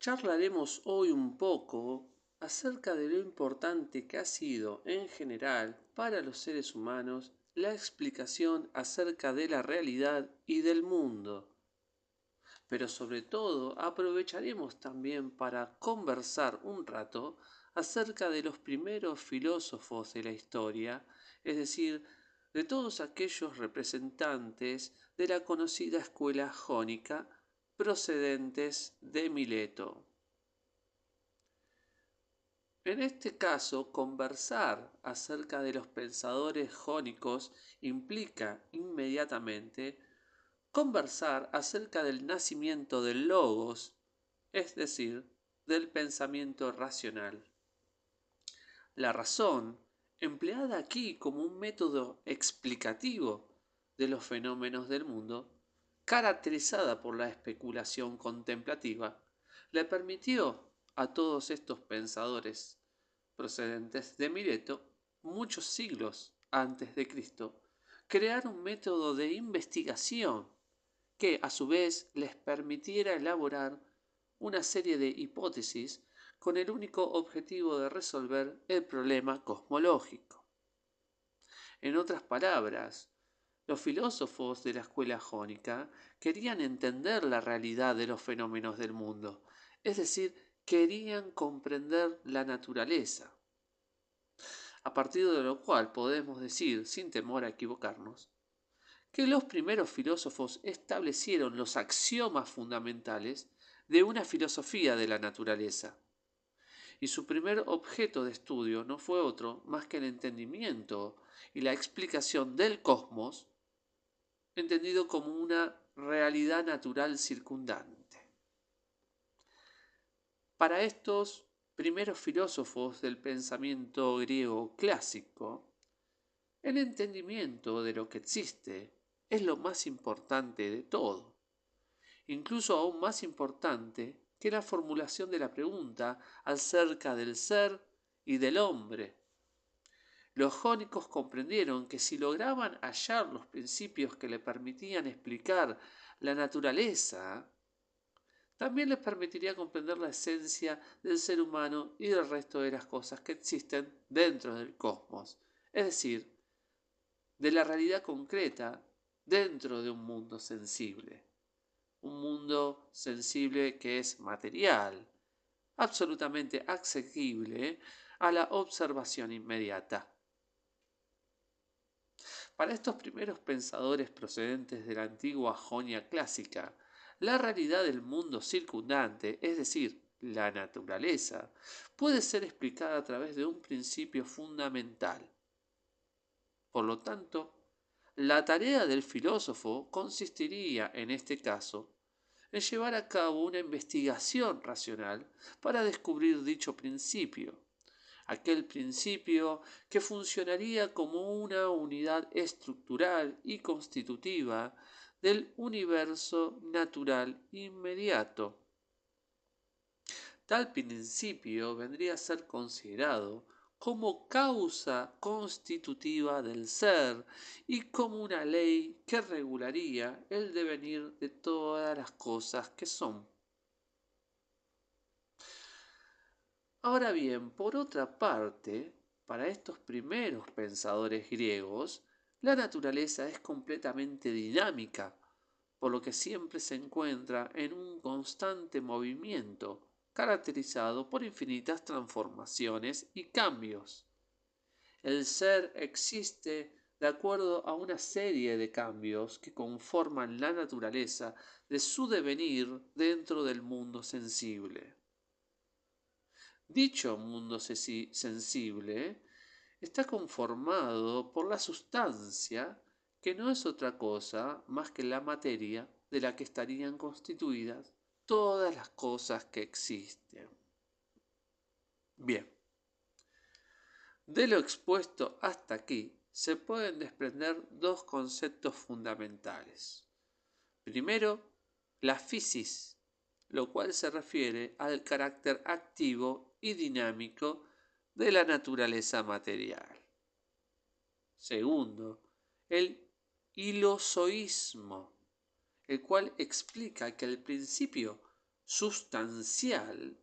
Charlaremos hoy un poco acerca de lo importante que ha sido en general para los seres humanos la explicación acerca de la realidad y del mundo. Pero sobre todo aprovecharemos también para conversar un rato acerca de los primeros filósofos de la historia, es decir, de todos aquellos representantes de la conocida escuela jónica procedentes de Mileto. En este caso, conversar acerca de los pensadores jónicos implica inmediatamente conversar acerca del nacimiento del logos, es decir, del pensamiento racional. La razón, empleada aquí como un método explicativo de los fenómenos del mundo, caracterizada por la especulación contemplativa, le permitió a todos estos pensadores procedentes de Mileto, muchos siglos antes de Cristo, crear un método de investigación que a su vez les permitiera elaborar una serie de hipótesis con el único objetivo de resolver el problema cosmológico. En otras palabras, los filósofos de la escuela jónica querían entender la realidad de los fenómenos del mundo, es decir, querían comprender la naturaleza. A partir de lo cual podemos decir, sin temor a equivocarnos, que los primeros filósofos establecieron los axiomas fundamentales de una filosofía de la naturaleza. Y su primer objeto de estudio no fue otro más que el entendimiento y la explicación del cosmos, entendido como una realidad natural circundante. Para estos primeros filósofos del pensamiento griego clásico, el entendimiento de lo que existe es lo más importante de todo, incluso aún más importante que la formulación de la pregunta acerca del ser y del hombre. Los jónicos comprendieron que si lograban hallar los principios que le permitían explicar la naturaleza, también les permitiría comprender la esencia del ser humano y del resto de las cosas que existen dentro del cosmos, es decir, de la realidad concreta dentro de un mundo sensible. Un mundo sensible que es material, absolutamente asequible a la observación inmediata. Para estos primeros pensadores procedentes de la antigua Jonia clásica, la realidad del mundo circundante, es decir, la naturaleza, puede ser explicada a través de un principio fundamental. Por lo tanto, la tarea del filósofo consistiría, en este caso, en llevar a cabo una investigación racional para descubrir dicho principio, aquel principio que funcionaría como una unidad estructural y constitutiva del universo natural inmediato. Tal principio vendría a ser considerado como causa constitutiva del ser y como una ley que regularía el devenir de todas las cosas que son. Ahora bien, por otra parte, para estos primeros pensadores griegos, la naturaleza es completamente dinámica, por lo que siempre se encuentra en un constante movimiento, caracterizado por infinitas transformaciones y cambios. El ser existe de acuerdo a una serie de cambios que conforman la naturaleza de su devenir dentro del mundo sensible. Dicho mundo sensible está conformado por la sustancia, que no es otra cosa más que la materia de la que estarían constituidas todas las cosas que existen. Bien, de lo expuesto hasta aquí se pueden desprender dos conceptos fundamentales. Primero, la physis, lo cual se refiere al carácter activo y dinámico de la naturaleza material. Segundo, el hilozoísmo, el cual explica que el principio sustancial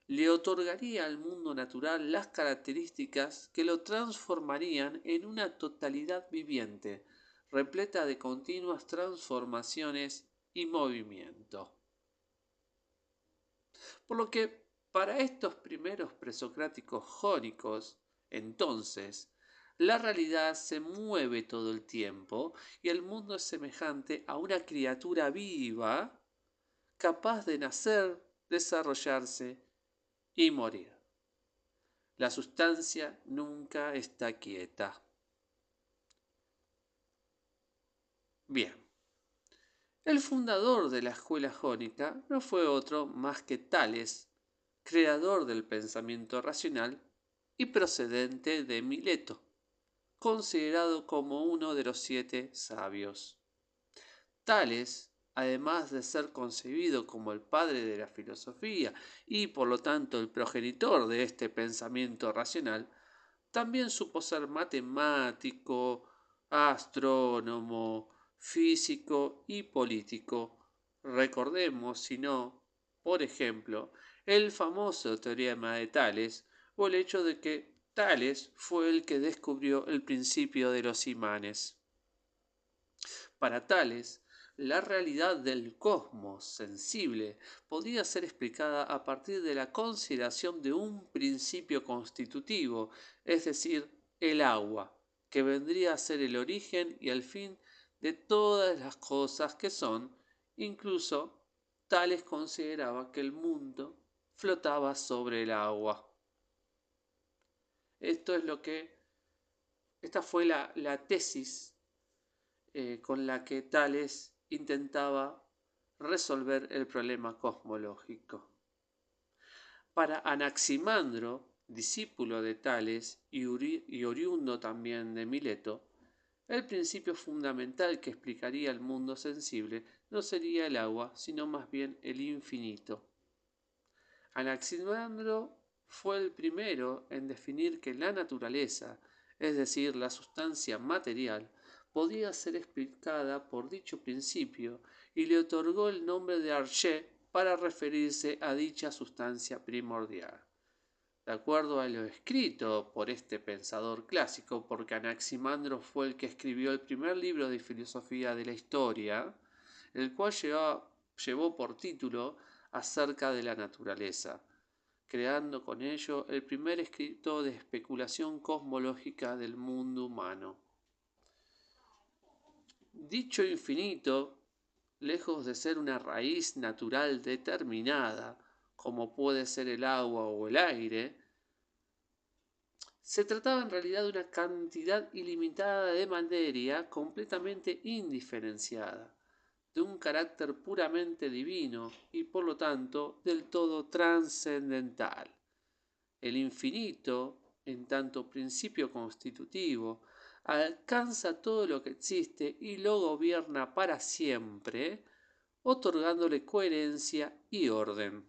le otorgaría al mundo natural las características que lo transformarían en una totalidad viviente, repleta de continuas transformaciones y movimiento. Por lo que para estos primeros presocráticos jónicos, entonces, la realidad se mueve todo el tiempo y el mundo es semejante a una criatura viva capaz de nacer, desarrollarse y morir. La sustancia nunca está quieta. Bien, el fundador de la escuela jónica no fue otro más que Tales, creador del pensamiento racional y procedente de Mileto, considerado como uno de los 7 sabios. Tales, además de ser concebido como el padre de la filosofía y por lo tanto el progenitor de este pensamiento racional, también supo ser matemático, astrónomo, físico y político. Recordemos, si no, por ejemplo, el famoso teorema de Tales o el hecho de que Tales fue el que descubrió el principio de los imanes. Para Tales, la realidad del cosmos sensible podría ser explicada a partir de la consideración de un principio constitutivo, es decir, el agua, que vendría a ser el origen y el fin de todas las cosas que son. Incluso Tales consideraba que el mundo flotaba sobre el agua. Esta fue la tesis con la que Tales intentaba resolver el problema cosmológico. Para Anaximandro, discípulo de Tales y oriundo también de Mileto, el principio fundamental que explicaría el mundo sensible no sería el agua, sino más bien el infinito. Anaximandro fue el primero en definir que la naturaleza, es decir, la sustancia material, podía ser explicada por dicho principio y le otorgó el nombre de arché para referirse a dicha sustancia primordial. De acuerdo a lo escrito por este pensador clásico, porque Anaximandro fue el que escribió el primer libro de filosofía de la historia, el cual llevó por título Acerca de la naturaleza, creando con ello el primer escrito de especulación cosmológica del mundo humano. Dicho infinito, lejos de ser una raíz natural determinada, como puede ser el agua o el aire, se trataba en realidad de una cantidad ilimitada de materia completamente indiferenciada, de un carácter puramente divino y por lo tanto del todo trascendental. El infinito, en tanto principio constitutivo, alcanza todo lo que existe y lo gobierna para siempre, otorgándole coherencia y orden.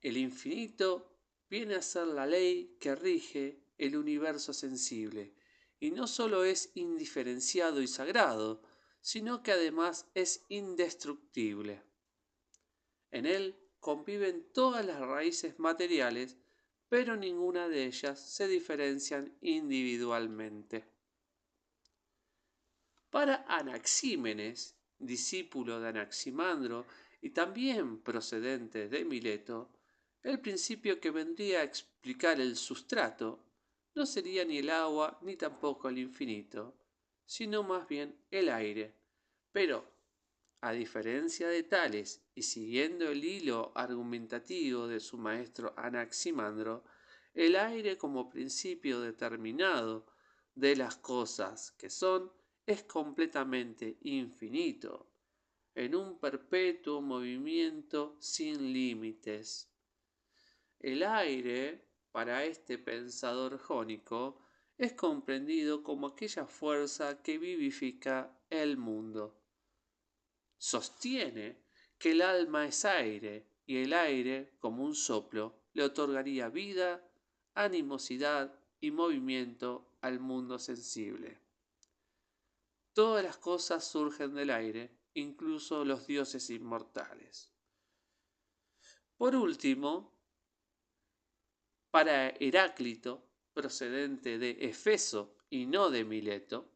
El infinito viene a ser la ley que rige el universo sensible, y no sólo es indiferenciado y sagrado, sino que además es indestructible. En él conviven todas las raíces materiales, pero ninguna de ellas se diferencian individualmente. Para Anaxímenes, discípulo de Anaximandro y también procedente de Mileto, el principio que vendría a explicar el sustrato no sería ni el agua ni tampoco el infinito, sino más bien el aire. Pero, a diferencia de Tales y siguiendo el hilo argumentativo de su maestro Anaximandro, el aire como principio determinado de las cosas que son es completamente infinito, en un perpetuo movimiento sin límites. El aire, para este pensador jónico, es comprendido como aquella fuerza que vivifica el mundo. Sostiene que el alma es aire y el aire, como un soplo, le otorgaría vida, animosidad y movimiento al mundo sensible. Todas las cosas surgen del aire incluso los dioses inmortales. Por último, para Heráclito, procedente de Efeso y no de Mileto,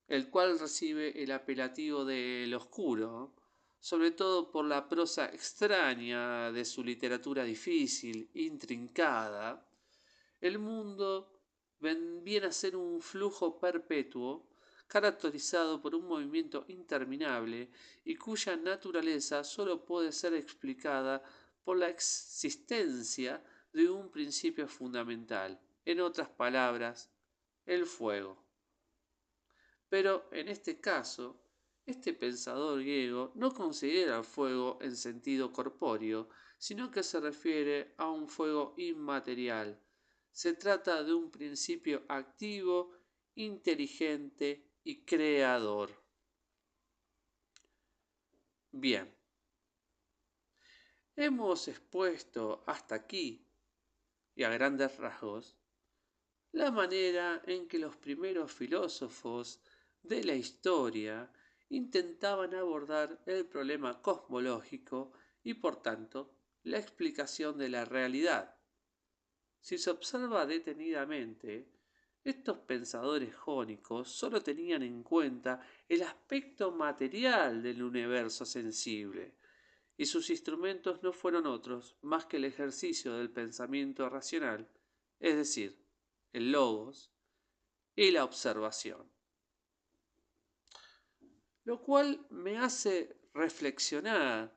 el cual recibe el apelativo de el oscuro, sobre todo por la prosa extraña de su literatura difícil, intrincada, el mundo viene a ser un flujo perpetuo caracterizado por un movimiento interminable y cuya naturaleza sólo puede ser explicada por la existencia de un principio fundamental, en otras palabras, el fuego. Pero en este caso, este pensador griego no considera el fuego en sentido corpóreo, sino que se refiere a un fuego inmaterial. Se trata de un principio activo, inteligente y creador. Bien, hemos expuesto hasta aquí, y a grandes rasgos, la manera en que los primeros filósofos de la historia intentaban abordar el problema cosmológico y por tanto la explicación de la realidad. Si se observa detenidamente, estos pensadores jónicos solo tenían en cuenta el aspecto material del universo sensible, y sus instrumentos no fueron otros más que el ejercicio del pensamiento racional, es decir, el logos y la observación. Lo cual me hace reflexionar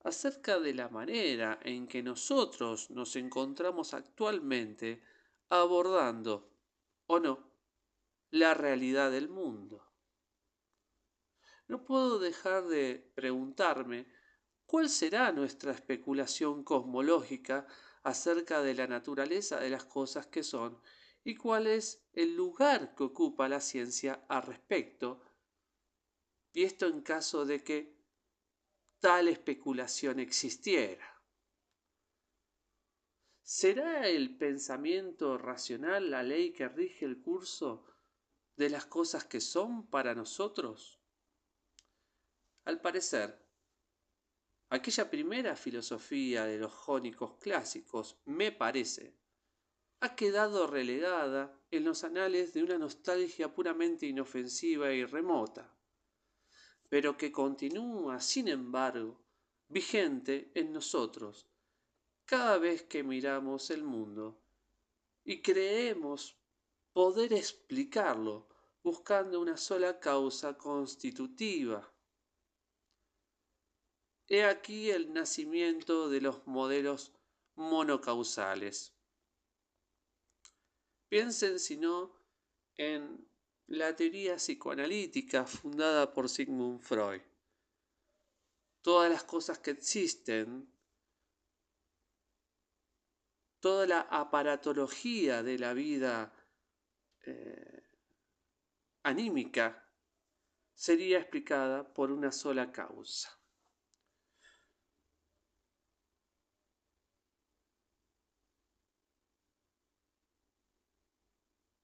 acerca de la manera en que nosotros nos encontramos actualmente abordando, o no, la realidad del mundo. No puedo dejar de preguntarme cuál será nuestra especulación cosmológica acerca de la naturaleza de las cosas que son y cuál es el lugar que ocupa la ciencia al respecto, y esto en caso de que tal especulación existiera. ¿Será el pensamiento racional la ley que rige el curso de las cosas que son para nosotros? Al parecer, aquella primera filosofía de los jónicos clásicos, me parece, ha quedado relegada en los anales de una nostalgia puramente inofensiva y remota, pero que continúa, sin embargo, vigente en nosotros cada vez que miramos el mundo y creemos poder explicarlo buscando una sola causa constitutiva. He aquí el nacimiento de los modelos monocausales. Piensen, si no, en la teoría psicoanalítica fundada por Sigmund Freud. Todas las cosas que existen, toda la aparatología de la vida anímica sería explicada por una sola causa.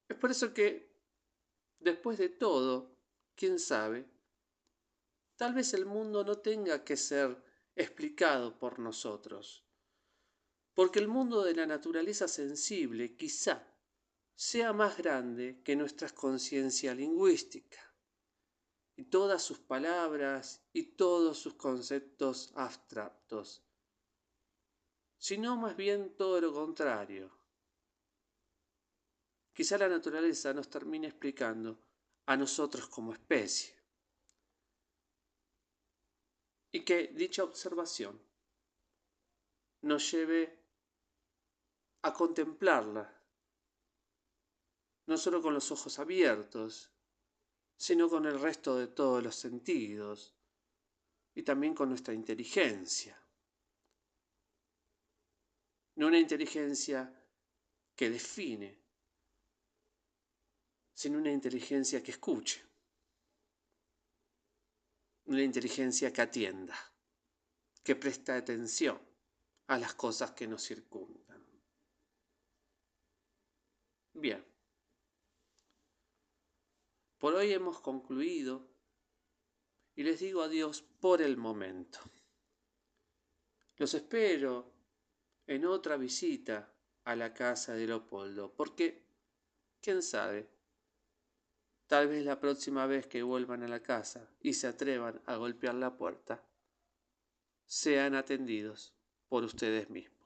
Es por eso que, después de todo, quién sabe, tal vez el mundo no tenga que ser explicado por nosotros, porque el mundo de la naturaleza sensible quizá sea más grande que nuestra conciencia lingüística, y todas sus palabras y todos sus conceptos abstractos, sino más bien todo lo contrario. Quizá la naturaleza nos termine explicando a nosotros como especie, y que dicha observación nos lleve a contemplarla, no solo con los ojos abiertos, sino con el resto de todos los sentidos y también con nuestra inteligencia. No una inteligencia que define, sino una inteligencia que escuche, una inteligencia que atienda, que presta atención a las cosas que nos circundan. Bien, por hoy hemos concluido y les digo adiós por el momento. Los espero en otra visita a la casa de Leopoldo, porque, quién sabe, tal vez la próxima vez que vuelvan a la casa y se atrevan a golpear la puerta, sean atendidos por ustedes mismos.